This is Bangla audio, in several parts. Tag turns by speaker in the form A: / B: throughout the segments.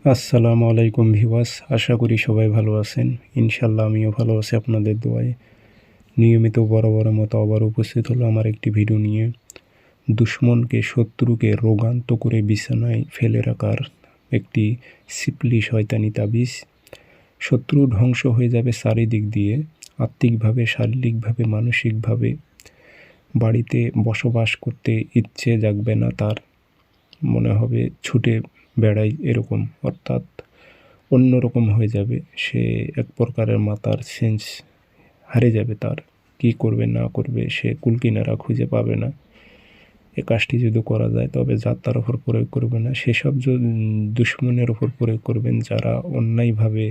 A: আসসালামু আলাইকুম ভিউয়ার্স, আশা করি সবাই ভালো আছেন। ইনশাল্লাহ আমিও ভালো আছি আপনাদের দোয়ায়। নিয়মিত বরাবরের মতো আবার উপস্থিত হলো আমার একটি ভিডিও নিয়ে। দুশমনকে শত্রুকে রোগান্ত করে বিছানায় ফেলে রাখার একটি সিপলি শয়তানি তাবিজ। শত্রু ধ্বংস হয়ে যাবে চারিদিক দিয়ে, আত্মিকভাবে, শারীরিকভাবে, মানসিকভাবে। বাড়িতে বসবাস করতে ইচ্ছে জাগবে না তার, মনে হবে ছুটে বেড়াই এরকম, অর্থাৎ অন্যরকম হয়ে যাবে সে। এক প্রকারের মাথার সেন্স হারিয়ে যাবে তার। কি করবে না করবে সে কুলকিনারা খুঁজে পাবে না। এ কাজটি যদি করা যায় তবে যাত্রার ওপর প্রয়োগ করবে না, সেসব দুশ্মনের ওপর প্রয়োগ করবেন যারা অন্যায়ভাবে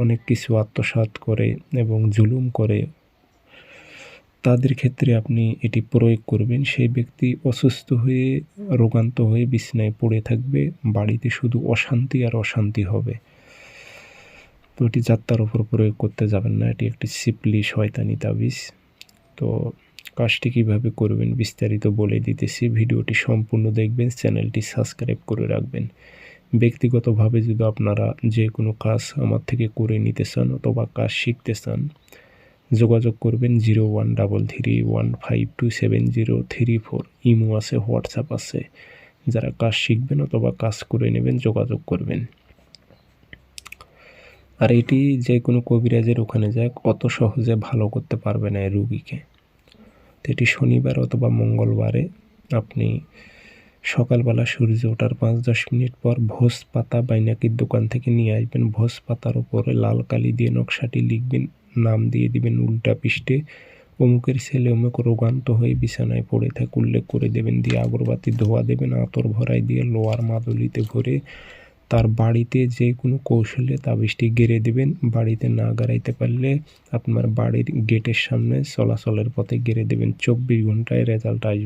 A: অনেক কিছু আত্মসাৎ করে এবং জুলুম করে। তাদের ক্ষেত্রে আপনি এটি প্রয়োগ করবেন। সেই ব্যক্তি অসুস্থ হয়ে, রোগান্ত হয়ে বিছানায় পড়ে থাকবে। বাড়িতে শুধু অশান্তি আর অশান্তি হবে। তো এটি যাত্রার ওপর প্রয়োগ করতে যাবেন না, এটি একটি সিপলি শয়তানি তাবিজ। তো কাজটি কীভাবে করবেন বিস্তারিত বলে দিতেছি, ভিডিওটি সম্পূর্ণ দেখবেন, চ্যানেলটি সাবস্ক্রাইব করে রাখবেন। ব্যক্তিগতভাবে যদি আপনারা যে কোনো কাজ আমার থেকে করে নিতে চান অথবা কাজ শিখতে চান, যোগাযোগ করবেন 0133152703 ইমো আছে, হোয়াটসঅ্যাপ আছে। যারা কাজ শিখবেন অথবা কাজ করে নেবেন যোগাযোগ করবেন। আর এটি যে কোনো কবিরাজের ওখানে যাক অত সহজে ভালো করতে পারবে না এই রুগীকে। তো এটি শনিবার অথবা মঙ্গলবারে আপনি সকালবেলা সূর্য ওঠার 5-10 মিনিট পর ভোজ পাতা বাইনাকির দোকান থেকে নিয়ে আসবেন। ভোজ পাতার উপরে লাল কালি দিয়ে নকশাটি লিখবেন, নাম দিয়ে দিবেন উল্টা পৃষ্ঠে, অমুকের ছেলে অমুক রোগান্ত হয়ে বিছানায় পড়ে থাকে উল্লেখ করে দেবেন, দিয়ে আগরবাতি ধোয়া দেবেন, আতর ভরাই দিয়ে লোয়ার মাদুলিতে ভরে তার বাড়িতে যে কোনো কৌশলে তাবিজটি গেড়ে দেবেন। বাড়িতে না গাড়াইতে পারলে আপনার বাড়ির গেটের সামনে চলাচলের পথে গেড়ে দেবেন। 24 ঘন্টায় রেজাল্ট আসবে।